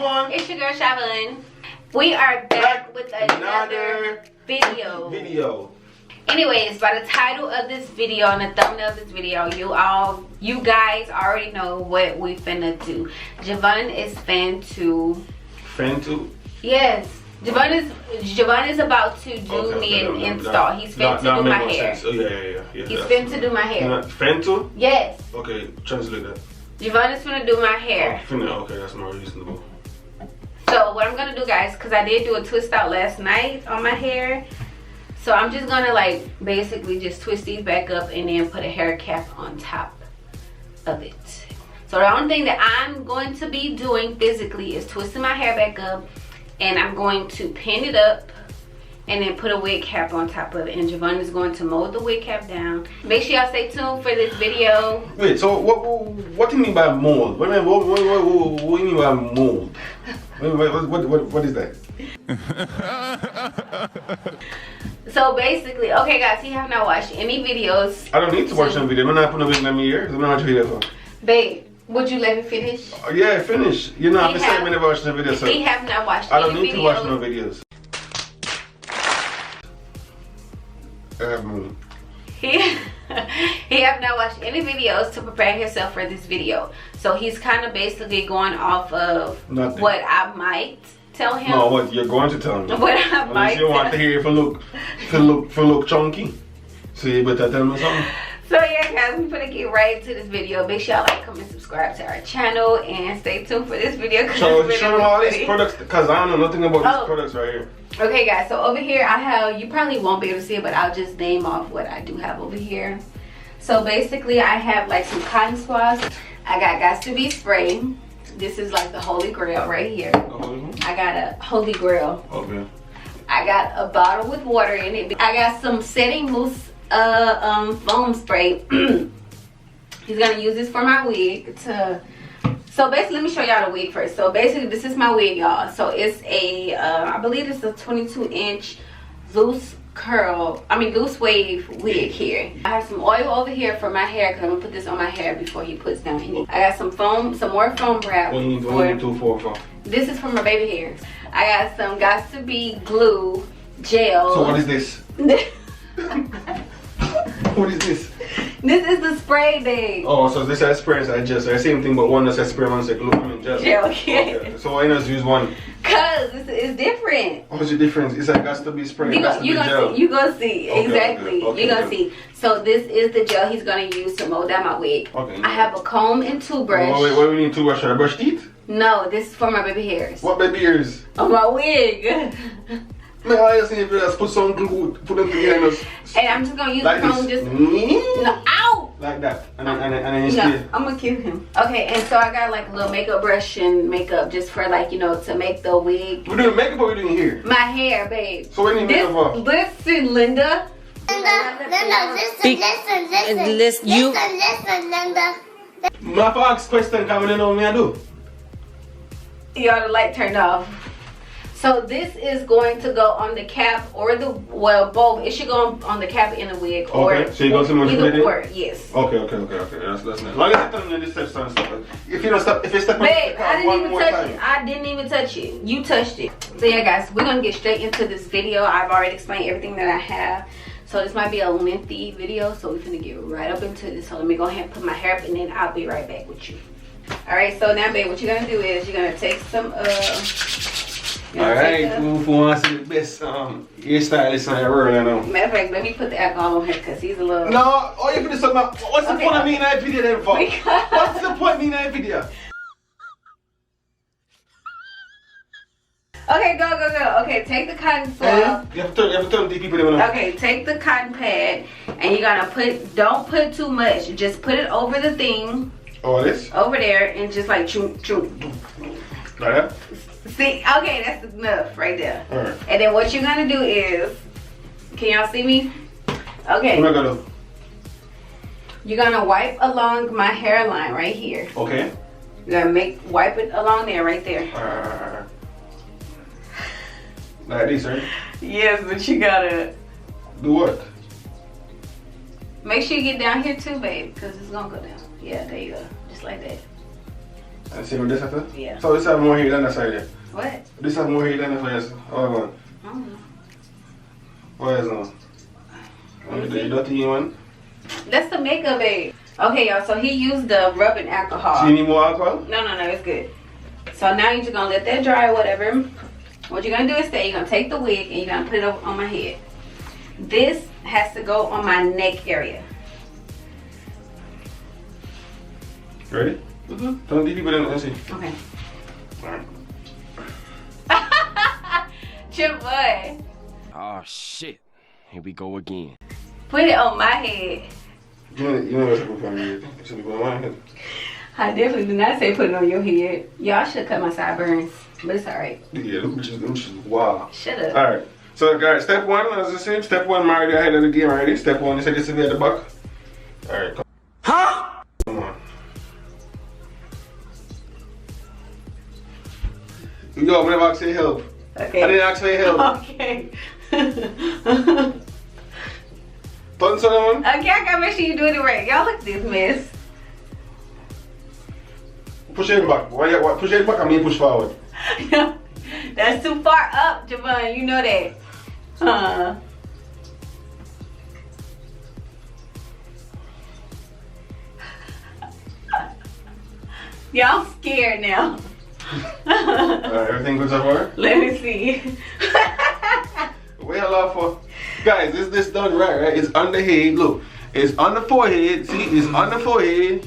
Javon. It's your girl Shavon. We are back with another video. Anyways, by the title of this video and the thumbnail of this video, you guys already know what we finna do. Javon is Yes. Javon is about to do me an install. He's fin to do my hair. Oh, yeah. He's fin to do my hair. Fin to? Yes. Okay, translate that. Javon is finna do my hair. Okay, that's more reasonable. So what I'm gonna do, guys, because I did do a twist out last night on my hair. So I'm just gonna like basically just twist these back up and then put a hair cap on top of it. So the only thing that I'm going to be doing physically is twisting my hair back up, and I'm going to pin it up and then put a wig cap on top of it. And Javon is going to mold the wig cap down. Make sure y'all stay tuned for this video. Wait, so what do you mean by mold? What do you mean by mold? What is that? So basically, okay guys, you have not watched any videos. I don't need to watch some video. I'm not putting a wig in my ears. I'm not watching video for. Babe, would you let me finish? Yeah, finish. You know, I'm just saying I never watched the video. So he have not watched I don't need to watch no videos. I have money. He have not watched any videos to prepare himself for this video. So he's kind of basically going off of what I might tell him. No, what you're going to tell me. What I might. You want to hear if I look chunky. So you better tell me something. So yeah guys, we're gonna get right into this video. Make sure y'all like, comment, subscribe to our channel, and stay tuned for this video. So show me all these products, because I don't know nothing about these products right here. Okay guys, so over here I have, you probably won't be able to see it, but I'll just name off what I do have over here. So basically I have like some cotton swabs. I got to be spray. This is like the holy grail right here. I got a holy grail. Okay. I got a bottle with water in it. I got some setting mousse foam spray. He's gonna use this for my wig to. So basically, let me show y'all the wig first. So basically, this is my wig, y'all. So it's a, I believe it's a 22-inch loose wave wig here. I have some oil over here for my hair, because I'm gonna put this on my hair before he puts down any. I got some more foam wrap. What you need for? This is for my baby hairs. I got some Got to Be glue gel. So what is this? What is this? This is the spray bag. Oh, so this has spray and gel. So the same thing, but one that says spray, one says glue, gel. Gel, yeah. Okay. So why not use one? Cause it's different. What's the difference? It's like got to be spray. You gonna see exactly. You gonna see. So this is the gel he's gonna use to mold down my wig. Okay. I have a comb and toothbrush. Oh, wait, what do we need toothbrush? Should I brush teeth? No, this is for my baby hairs. What baby hairs? On my wig. Man, I just need to just put some glue, put them together. And I'm just gonna use like the comb. this. Ow! Like that. And then you see. I'm gonna kill him. Okay, and so I got like a little makeup brush and makeup just for like, you know, to make the wig. We're doing makeup or we're doing hair? My hair, babe. So what do you need makeup for? Listen, Linda. Listen, Linda. My fox question coming in on me, I do. Y'all, the light turned off. So this is going to go on the cap or the, well, both. It should go on the cap and the wig. Okay, so you go to either or, yes. Okay. That's nice. As long as I tell them this steps on stuff. If you don't stop, if you step on babe, the I didn't even touch time. it. I didn't even touch it. You touched it. So yeah, guys, we're gonna get straight into this video. I've already explained everything that I have. So this might be a lengthy video, so we're gonna get right up into this. So let me go ahead and put my hair up, and then I'll be right back with you. All right. So now, babe, what you're gonna do is you're gonna take some Alright, who wants to see the best hairstylist in the world, I know. Matter of fact, let me put the alcohol on here because he's a little. No, all you can do is talk about what's the point of me in that video then for? What's the point of me in that video? Okay, go. Okay, take the cotton swab. You have to tell the people they want to. Okay, take the cotton pad and you're gonna don't put too much. Just put it over the thing. Oh, this? Over there and just like choo. Like that? See, okay, that's enough right there. Alright. And then what you're gonna do is, can y'all see me? Okay. What am I gonna do? You're gonna wipe along my hairline right here. Okay. You're gonna wipe it along there, right there. Like this, right? Yes, but you gotta do what? Make sure you get down here too, babe, because it's gonna go down. Yeah, there you go. Just like that. And see what this after? Yeah. So this have more hair than that side there. What? This have more hair than that side. Oh, man. I don't know. What is now? The dirty one? That's the makeup, babe. Okay, y'all. So he used the rubbing alcohol. So you need more alcohol? No, it's good. So now you're just gonna let that dry or whatever. What you're gonna do is you're gonna take the wig and you're gonna put it over on my head. This has to go on my neck area. Ready? Mm-hmm. Don't leave people in. Let's see. Okay. Alright. Your boy. Oh shit. Here we go again. Put it on my head. You know what's up with me? It should be on my head. I definitely do not say put it on your head. Y'all should cut my sideburns, but it's alright. Yeah, them bitches, wow. Shut up. Alright. So, guys, step one, as I said, step one, I'm already ahead of the game already. Step one, you said this to be at the back. Alright, come. Huh? Come on. Yo, whenever I say help. Okay. I didn't ask for help. Okay. Turn someone. Okay, I gotta make sure you do it right. Y'all look at this mess. Push it back. Why push it back and me push forward? That's too far up, Javon. You know that. Y'all scared now. Alright, everything good so far? Let me see. What y'all laugh for? Guys, this done right? It's on the head, look. It's on the forehead. See, it's on the forehead.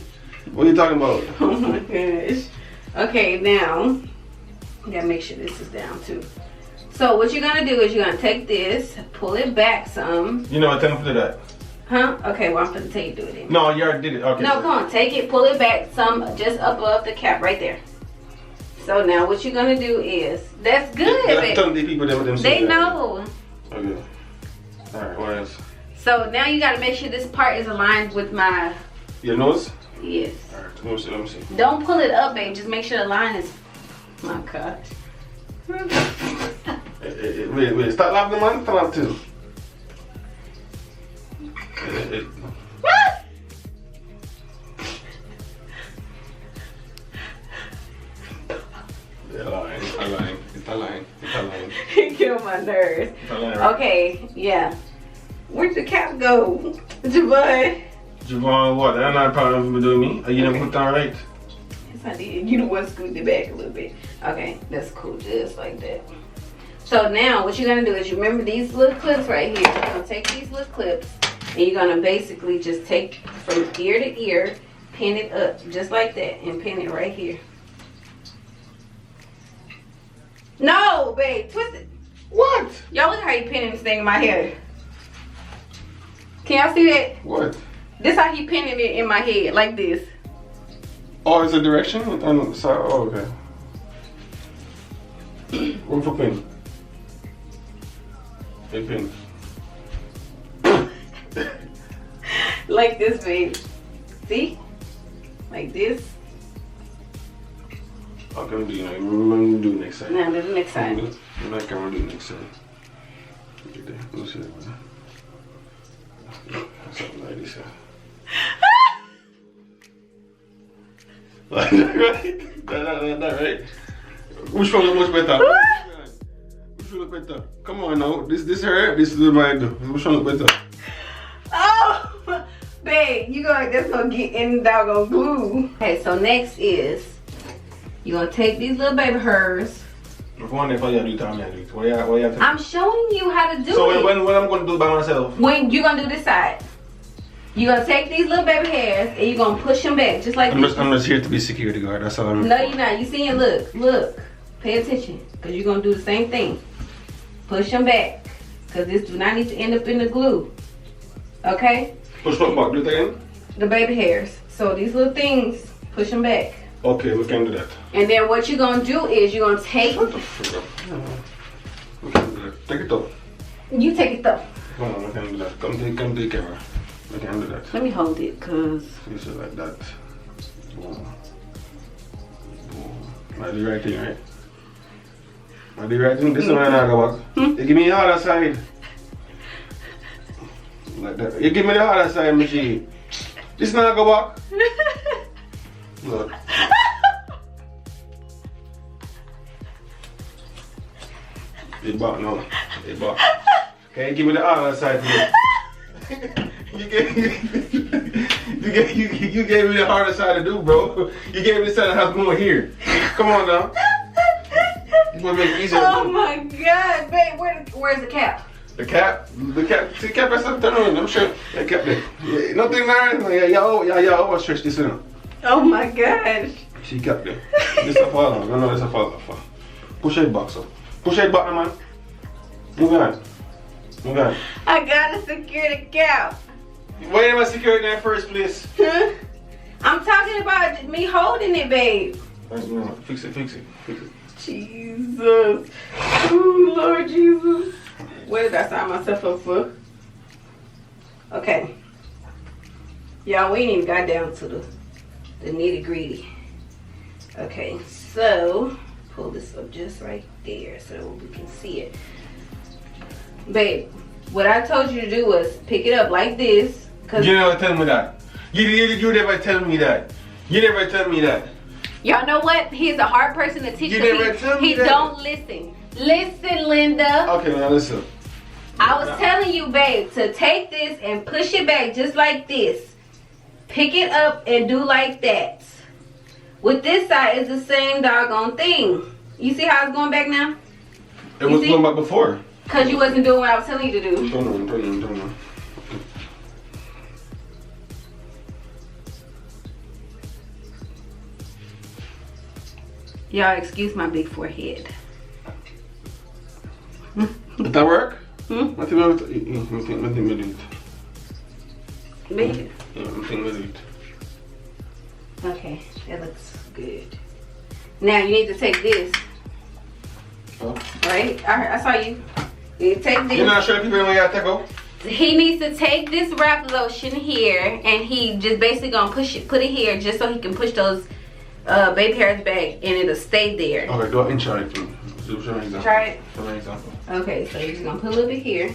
What are you talking about? Oh my gosh. Okay, now, you gotta make sure this is down too. So what you're gonna do is you're gonna take this, pull it back some. You know what, tell me to do that. Huh? Okay, well I'm gonna tell you to do it. No, you already did it. Okay. No, come on, take it, pull it back some just above the cap right there. So now what you're gonna do is, that's good, baby. Tell the people them They know. Okay. Alright, what else? So now you gotta make sure this part is aligned with my, Your nose? yes. Alright, let me see. Don't pull it up, babe. Just make sure the line is, my gosh. Wait, stop laughing, man. Stop laughing too. It's a line. Get on my nerves. Right? Okay, yeah. Where'd the cap go? Javon. Javon, what? That's not a problem with doing me. You never put that right. Yes, I did. You the one scooted it back a little bit. Okay, that's cool. Just like that. So now what you're gonna do is you remember these little clips right here. You're gonna take these little clips and you're gonna basically just take from ear to ear, pin it up just like that, and pin it right here. No, babe, twist it. What? Y'all look how you pinning this thing in my hair. Can y'all see that? What? This how he pinning it in my head, like this. Oh, it's a direction? Sorry. Oh, okay. Room for pin. Hey, pin. Like this, babe. See? Like this. Okay, I'm gonna do it next time. Now do the next side. I'm not gonna do it next time. Look at that. Let's see that. Something like this. Like that, right? That, right? Which one look much better? Which one look better? Come on now. This her. This is mine. Which one look better? Oh, babe, that's gonna get in doggone glue. Okay, so next is you're gonna take these little baby hairs. I'm showing you how to do it. So when I'm gonna do it by myself? When you're gonna do this side. You're gonna take these little baby hairs and you're gonna push them back just like this. I'm just here to be security guard. That's all I'm. No, you're not. You see it? Look. Pay attention, cause you're gonna do the same thing. Push them back, cause this do not need to end up in the glue. Okay? Push what back? Do it again. The baby hairs. So these little things, push them back. Okay, we can do that. And then what you're gonna do is you're gonna take. Shut the fuck up. We can do that. Take it off. You take it though. Come on, we can do that. Come take the camera. We can do that. Let me hold it, cause. You say like that. Boom. Boom. I do the right thing, right? I do the right thing. This is when I go back. You give me the other side. Like that. You give me the other side, machine. This now go back. Look. They bought no. They bought. Okay, give me the other side today. you gave me the harder side to do, bro. You gave me the side that has more here. Come on now. You want to make it easier. Oh my God, babe, where's the cap? The cap. See the cap that's up there. I'm sure that cap there. Yeah, nothing there. Y'all overstretch this in. Oh my gosh. She kept there. This a fall off. No, this a fall off. Push it back, so. Push it back, man. Move on. Move on. I gotta secure the cap. Why didn't I secure it in the first place? Huh? I'm talking about me holding it, babe. Fix it. Jesus. Oh, Lord Jesus. What did I sign myself up for? Okay. Y'all, we ain't even got down to the nitty gritty. Okay, so pull this up just right there so we can see it. Babe, what I told you to do was pick it up like this. You never tell me that. You never tell me that. You never tell me that. Y'all know what? He's a hard person to teach. You never tell me he that. don't listen. Listen, Linda. Okay, now listen. I was telling you, babe, to take this and push it back just like this. Pick it up and do like that. With this side, it's the same doggone thing. You see how it's going back now? It was going back before. Because you wasn't doing what I was telling you to do. Turn on. Y'all excuse my big forehead. Did that work? Hmm? I think we do it. Baby. Yeah, I think we do it. Okay, that looks good. Now you need to take this. Oh. Right? I saw you. You need to take this. You're not sure if you're going to take off? He needs to take this wrap lotion here and he just basically gonna put it here just so he can push those baby hairs back and it'll stay there. Okay, go ahead and try it for me. Show me an example. Try it? Show me an example. Okay, so you're just gonna put a little bit here.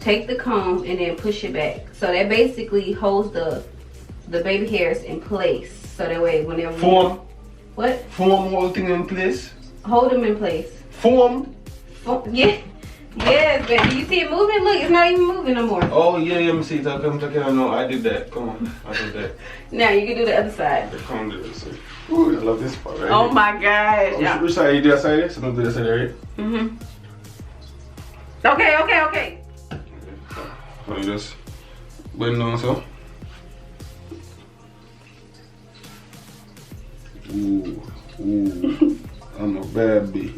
Take the comb and then push it back. So that basically holds the baby hairs in place. So that way whenever Form. What? Form whole thing in place. Hold them in place. Form. Yeah. Yes, baby. You see it moving? Look, it's not even moving no more. Oh yeah, let me see. Come check it out. No, I did that. Come on, I did that. Now you can do the other side. Come on, do this. Ooh, I love this part right Oh here. my gosh. Yeah. Which side you do that side here? So don't do that side right? Mhm. Okay. So you just bend down so. Ooh, I'm a baby.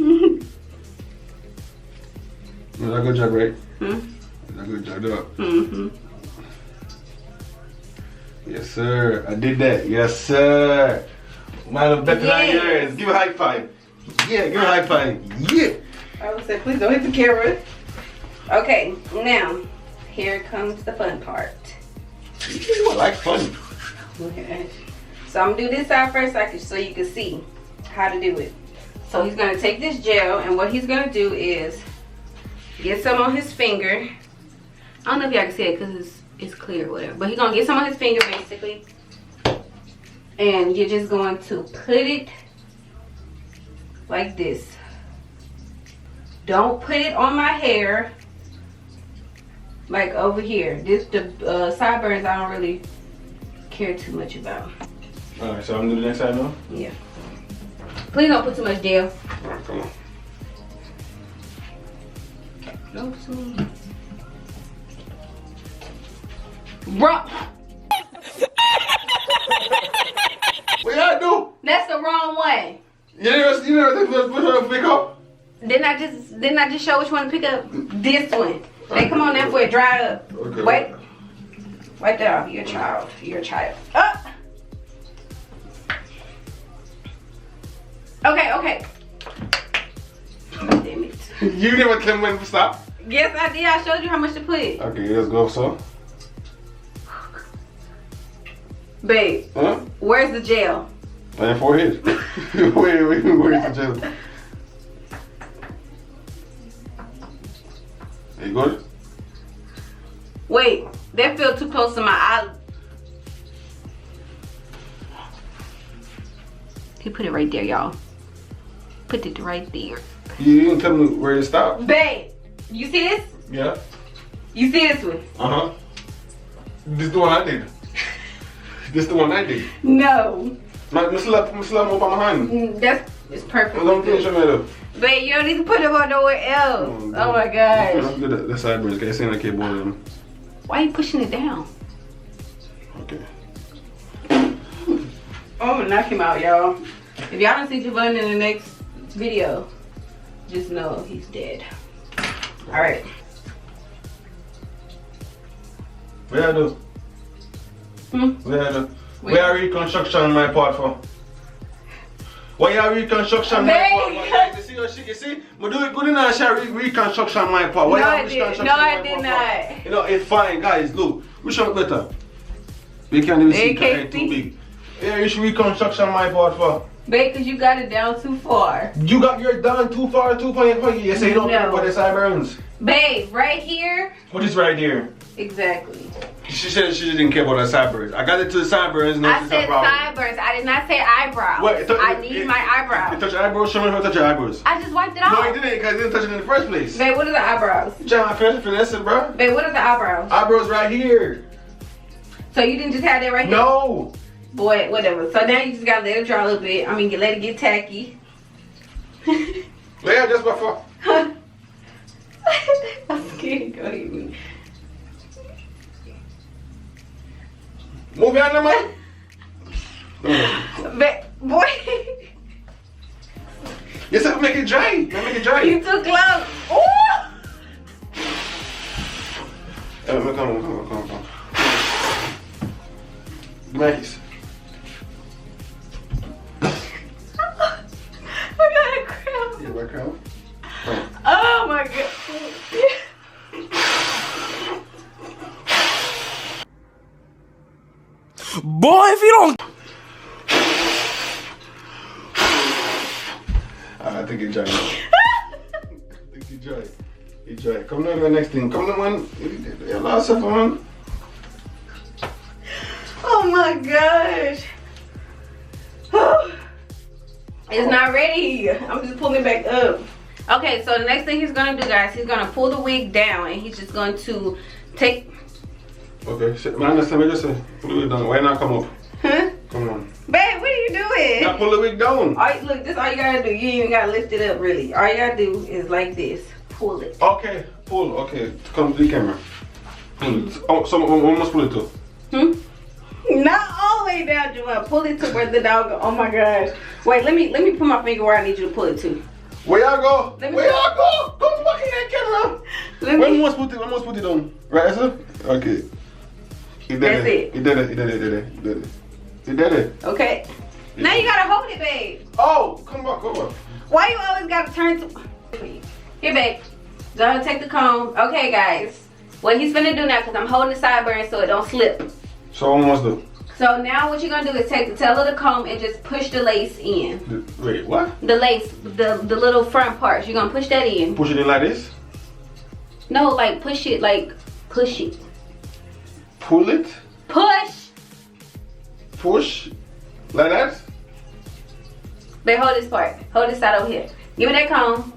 Is that a good job, right? Is that a good job, dog? Yes, sir. I did that. Yes, sir. Man, better than yours. Give a high five. Yeah, give a high five. Yeah. I would say, please don't hit the camera. Okay, now here comes the fun part. You like fun. Okay. So I'm gonna do this side first, so you can see how to do it. So he's gonna take this gel, and what he's gonna do is get some on his finger. I don't know if y'all can see it because it's clear or whatever, but he's gonna get some on his finger basically, and you're just going to put it like this. Don't put it on my hair, like over here. The sideburns I don't really care too much about. Alright, so I'm doing the next side now? Yeah. Please don't put too much gel. Alright, come on. Bro, What y'all do? that's the wrong one. You never think which one to pick up? Didn't I just show which one to pick up? This one. Hey, come on now before it dry up. Okay. Wait. Right there. You're a child. You're a child. Up. Okay. Damn it. You never tell me when to stop? Yes, I did. I showed you how much to put. Okay, let's go, so. Babe, Huh? where's the gel? On your forehead. where's the gel? You good? Wait, that feels too close to my eye. He put it right there, y'all. Put it right there. You didn't tell me where to stop. Babe, you see this? Yeah. You see this one? Uh-huh. This the one I did. This the one I did. No. I slap him up on my hand. It's perfect. Don't finish him up. Babe, you don't need to put them on nowhere else. Oh my gosh. Don't do the sideburns. Can't see like I both of them. Why are you pushing it down? Okay. I'm gonna knock him out, y'all. If y'all don't see Javon in the next video, just know he's dead. Alright. What I do? What I do? Where are reconstruction my part for? Why are reconstruction my part? You see? I do it good enough. Reconstruction my part. Why no, are I did. reconstruction No, I my did part? not. You know, it's fine, guys. Look, which one better? We can't even see it too big. Yeah, you should reconstruction my part for. Babe, because you got it down too far. You got your down too far, too far. You say you don't care about the sideburns. Babe, right here. What is right here? Exactly. She said she didn't care about the sideburns. I got it to the sideburns. No, I said sideburns. I did not say eyebrows. Wait, I need my eyebrows. You touch your eyebrows? Show me how to touch your eyebrows. I just wiped it off. No, you didn't, because you didn't touch it in the first place. Babe, what are the eyebrows? John, finesse it, bro. Babe, what are the eyebrows? Eyebrows right here. So you didn't just have that right here? No. Boy, whatever. So now you just gotta let it dry a little bit. I mean, let it get tacky. Yeah, just before. I'm scared. Go hit me. Move your hand, man. Boy. You said make it dry. Make it dry. You too close. Ooh. Come on. Nice. I got a crown. You got a crown? Oh my god. Boy, if you don't. I think it's dry. I think it's dry. It's dry. Come down to the next thing. Come down, man. You lost it, man. Oh my gosh. It's not ready. I'm just pulling it back up. Okay, so the next thing he's gonna do, guys, he's gonna pull the wig down and he's just going to take. Okay, shit, man, understand what you say. Pull the wig down. Why not come up? Huh? Come on. Babe, what are you doing? Now pull the wig down. Look, this is all you gotta do. You ain't even gotta lift it up, really. All you gotta do is like this. Pull it. Okay, pull. Okay, come to the camera. Pull it. Oh, someone must pull it too. Not all the way down, Javon. Pull it to where the dog go. Oh my gosh. Wait, let me put my finger where I need you to pull it to. Where y'all go? Where y'all go? Come back in that camera. When must put it on? Right, sir? Okay. He did That's it. He did it. He did it. Okay. Now you gotta hold it, babe. Oh, come back. Why you always gotta turn to... Here, babe. Go ahead and take the comb. Okay, guys. What he's finna do now, because I'm holding the sideburn so it don't slip. So what must do? So now what you're gonna do is take the tail of the comb and just push the lace in. Wait, what? The lace, the little front parts. You're gonna push that in. Push it in like this? No, like push it, push it. Pull it? Push! Push? Like that? Babe, hold this part. Hold this side over here. Give me that comb.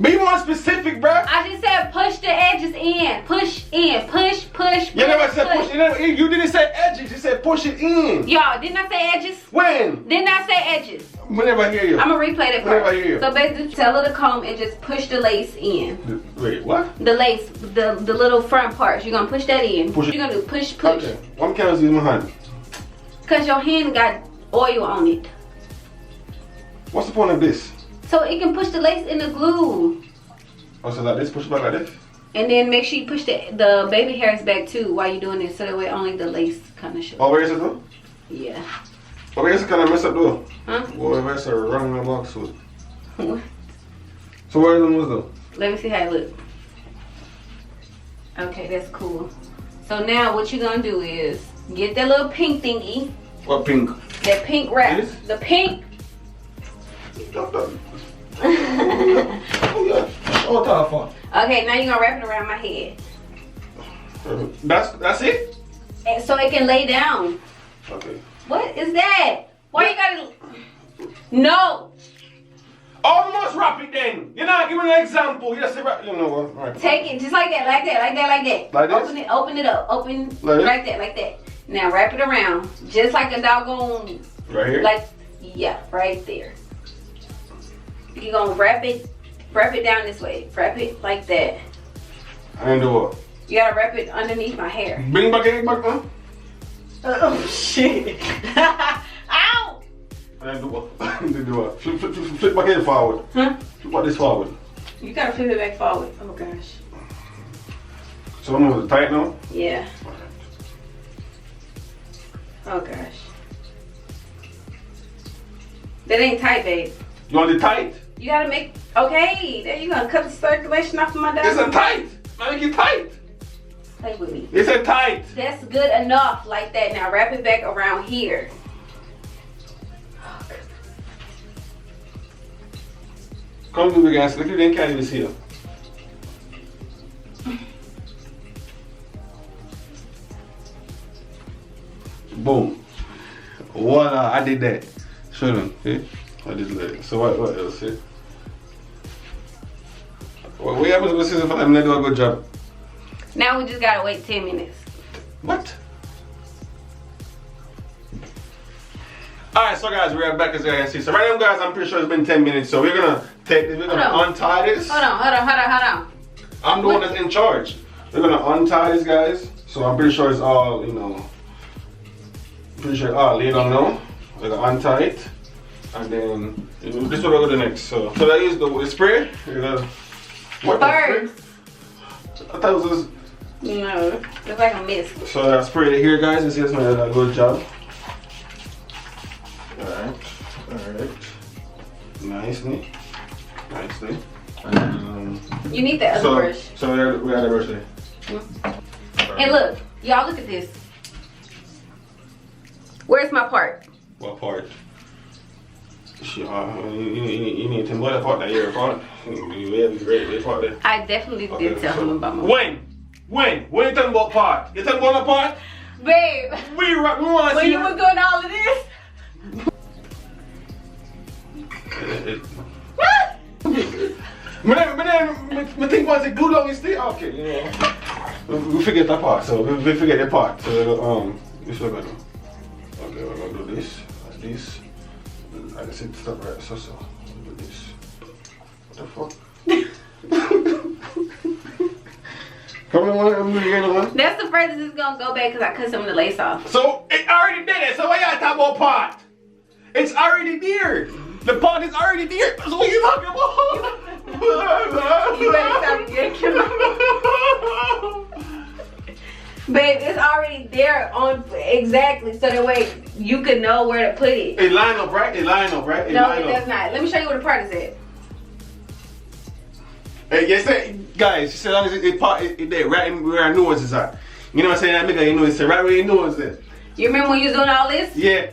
Be more specific, bruh. I just said push the edges in. Push in. Push. You never said push. You didn't say edges. You said push it in. Y'all, didn't I say edges? When? Didn't I say edges? Whenever I hear you. I'm gonna replay that part. Whenever I hear you. So basically, tail of the comb and just push the lace in. Wait, what? The lace, the little front parts. You're gonna push that in. Push it. You're gonna do push. Okay. Why can't I use my hand? Cause your hand got oil on it. What's the point of this? So it can push the lace in the glue. Oh, so like this, push it back like this? And then make sure you push the baby hairs back too while you're doing this, so that way only the lace kind of shows. Oh, where is it though? Yeah. Oh, where is it kind of messed up though? Huh? Well, that's a wrong box with. What? So where are the moves though? Let me see how it looks. Okay, that's cool. So now what you're gonna do is get that little pink thingy. What pink? That pink wrap. This? The pink. Oh, tough. Okay, now you're gonna wrap it around my head. That's it? And so it can lay down. Okay. What is that? Why you gotta... No! Almost wrap it then. You're not giving an example. You just say wrap. You know what? Right. Take it just like that, like that, like that, like that. Like this? Open it up. Open like that, like that. Now wrap it around, just like a doggone. Right here. Like, yeah, right there. You're gonna wrap it down this way. Wrap it like that. And do what? You gotta wrap it underneath my hair. Bring back it back, huh? Oh shit! Ow! And do what? Do what? Flip back here forward. Huh? Flip back this forward. You gotta flip it back forward. Oh gosh. So I'm gonna tight now. Yeah. Oh gosh. That ain't tight, babe. You want it tight? You gotta make. Okay, there you gonna cut the circulation off of my dog. It's a tight. Now make it tight. Play with me. It's a tight. That's good enough, like that. Now wrap it back around here. Come do it again. Look at the can't even see you. Boom. Voila, I did that. Show them. See? I did that. So what else? See? What happens with season 5? I'm not doing a good job. Now we just gotta wait 10 minutes. What? Alright, so guys, we're back as you can see. So right now, guys, I'm pretty sure it's been 10 minutes. So we're gonna untie this. Hold on. I'm the one that's in charge. We're gonna untie this, guys. So I'm pretty sure it's all, you know, pretty sure all laid on now. We're gonna untie it. And then, this is what we're gonna do next. So I use the spray. What Birds. I thought it was No, it's like a mist. So I sprayed it here, guys. You see, it's made a good job. Alright. Nicely. And, you need the other brush. So we had a brush there. And look, y'all look at this. Where's my part? What part? You need to know that part that you're part. You have great part there. I definitely did tell him about my When you talking about part? You talking about a part? Babe, We want to when see you were doing all of this. I think once it glued on we stay okay, you know. We forget that part, so we forget that part. So this we're gonna do. Okay, we're gonna do this, like this. I just hit stuff right, so do this. What the fuck? Come on, I'm doing it one. That's the furthest it's gonna go back because I cut some of the lace off. So it already did it. So why y'all talking about part? It's already there. The part is already there. So what you talking about? You better stop ridiculous. Babe, it's already there on exactly so that way you can know where to put it. It line up, right? It line up, right? No, it does not. Let me show you where the part is at. Yes, guys, as long as it there, right where our nose is at. You know what I'm saying? I make you know it's right where your nose is. You remember when you was doing all this? Yeah.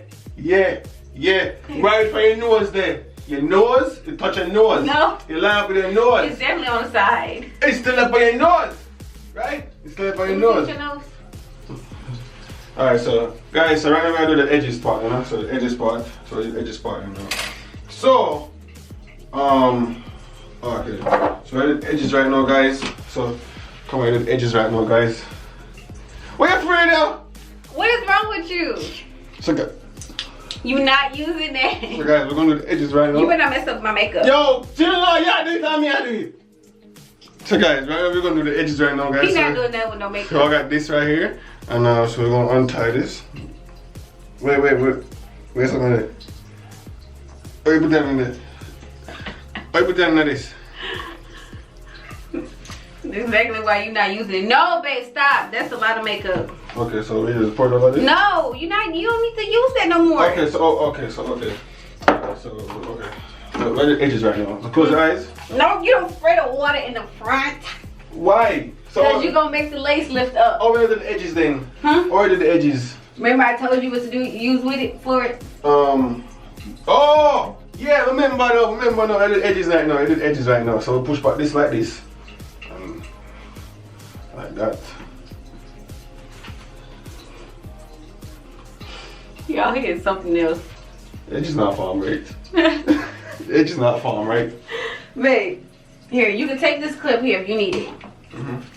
Right where your nose there. Your nose, you touch your nose. No. You line up with your nose. It's definitely on the side. It's still up by your nose. Right? It's still up by your nose. Your nose. Alright, so guys, so right now we're gonna do the edges part, you know? So the edges part. So the edges part, you know. So okay. So we're at the edges right now, guys. So come on, the edges right now, guys. What you afraid of? What is wrong with you? So guys, You not using that. we're gonna do the edges right now. You better not mess up my makeup. Yo, chill out, y'all do it, tell me how to do it. So guys, right now we're gonna do the edges right now, guys. He's not doing that with no makeup. So I got this right here, and so we're gonna untie this. Wait, where's something there? Oh, you put that in there. Oh, you put that in this. This is exactly why you're not using it. No, babe, stop. That's a lot of makeup. Okay, so we just pour it over this? No, you don't need to use that no more. Okay, so where are the edges right now? So close your eyes. No, you don't spray the water in the front. Why? Because you're going to make the lace lift up. Oh, where are the edges then? Huh? Where are the edges? Remember I told you what to do, use with it for it? Oh! Yeah, remember now, I did edges right now. So we push back this like this. Like that. Y'all hear something else. Edges not form right. edge is not firm, right? Babe, here, you can take this clip here if you need it.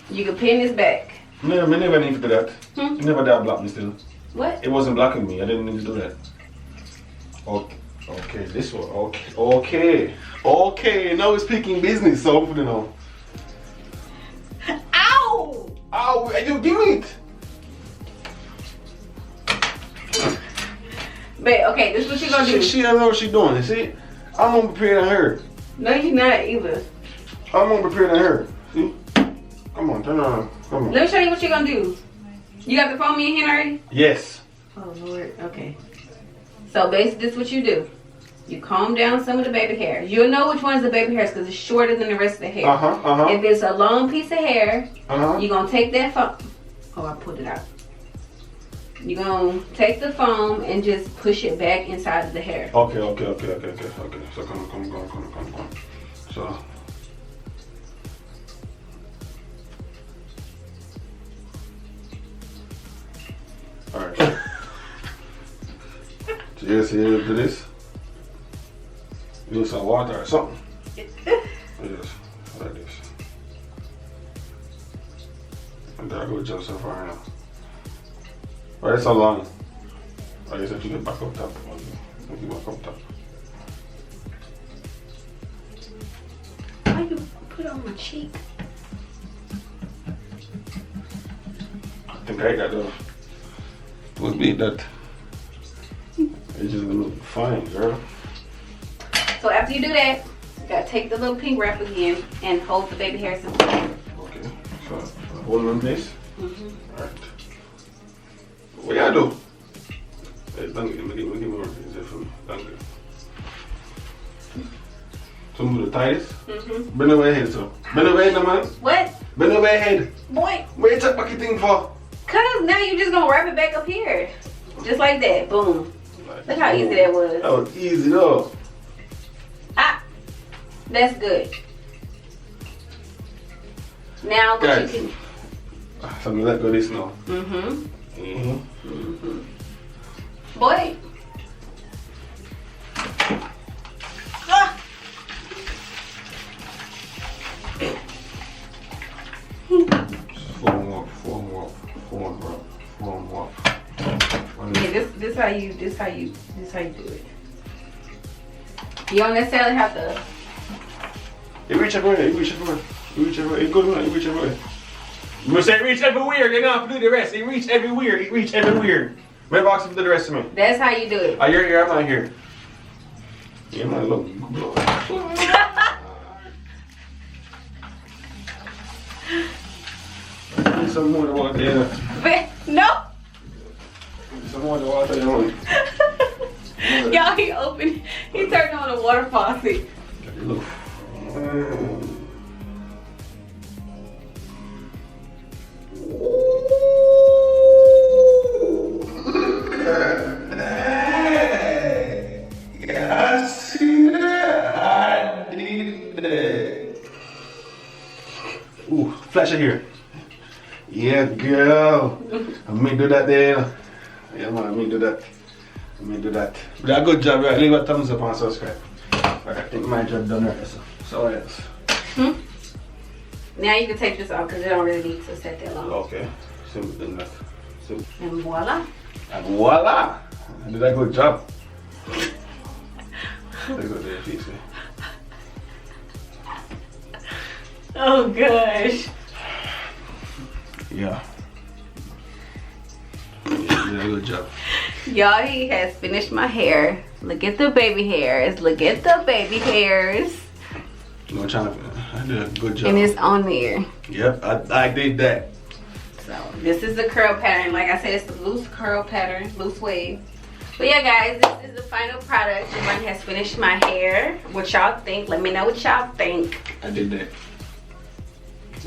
You can pin this back. No, I never need to do that. You never did block me still. What? It wasn't blocking me. I didn't need to do that. Okay, okay, this one. Okay. Now it's picking business, so hopefully know. Ow! Ow! You give it. Babe, okay, this is what you gonna do. She don't know what she's doing. You see, I'm more prepared than her. No, you're not either. I'm more prepared than her. See? Come on, turn around. Come on. Let me show you what you're gonna do. You got the phone in your hand already? Yes. Oh Lord, okay. So basically this is what you do. You comb down some of the baby hairs. You'll know which one is the baby hairs because it's shorter than the rest of the hair. If it's a long piece of hair, you're gonna take that foam. Oh, I pulled it out. You're gonna take the foam and just push it back inside of the hair. Okay. So come. So. Alright. So you see you do this? Use some water or something. Yes, like this. And there I go just so far now. Why is so long? I guess if you get back up top. If you back up top. Why you put it on my cheek? I think I got the would be that it's just gonna look fine, girl. So after you do that, you gotta take the little pink wrap again and hold the baby hairs in place. Okay, so hold on this. Alright. What y'all do? Hey, thank you. Give me more. Is it for me? Thank you. So move the tightest. Bend over your head, so. Bend over your head, man. What? Bend over your head. Boy. What you take back your thing for? Cause now you just gonna wrap it back up here. Just like that. Boom. Look how easy that was. That was easy though. Ah. That's good. Now what Guys, you can. so I'm gonna let go of this now. Boy. Ah. Form up. Yeah, this how you do it. You don't necessarily have to. You reach everywhere. You reach everywhere. You reach everywhere. You go to you reach everywhere. You must say reach everywhere. You're gonna have to do the rest. You reach everywhere. You reach everywhere. My box will do the rest of me. That's how you do it. Oh, you're here. I'm not here. Yeah, man, look. Some more water there. No. Some more water there. Y'all, he turned on the water faucet. Look. I see that. I did that. Ooh, flash it here. Yeah, girl. I may do that there. Yeah, man, I may do that. But a good job, right? Leave a thumbs up and subscribe. But I think my job done right, so yes. Now you can take this off because it don't really need to set that long. Okay, simple than that. Simple. And voila. And voila! I did a good job. Let's go there, please. Oh gosh. Yeah. You did a good job. Y'all, he has finished my hair. Look at the baby hairs. Look at the baby hairs. No, I did a good job. And it's on there. Yep, I did that. So this is the curl pattern. Like I said, it's the loose curl pattern, loose wave. But yeah, guys, this is the final product. Javon has finished my hair. What y'all think? Let me know what y'all think. I did that.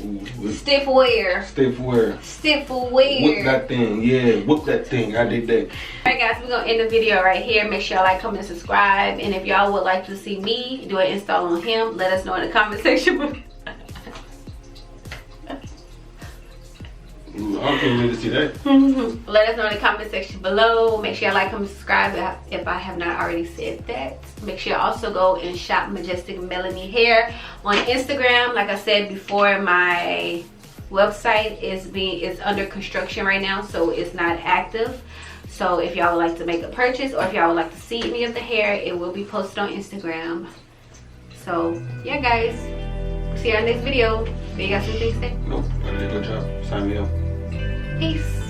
Ooh, Stiff wear. stiff wear. Stiff wear. Whoop that thing, yeah, whoop that thing. I did that. Alright guys, we're gonna end the video right here. Make sure y'all like, comment, and subscribe. And if y'all would like to see me do an install on him, let us know in the comment section. I can't wait to see that. Let us know in the comment section below. Make sure you like, comment, subscribe if I have not already said that. Make sure you also go and shop Majestic Melanie Hair on Instagram. Like I said before, my website is under construction right now, so it's not active. So if y'all would like to make a purchase, or if y'all would like to see any of the hair, it will be posted on Instagram. So yeah, guys, see you on the next video. Do you got something to say? Nope, I did a good job. Sign me up. Peace.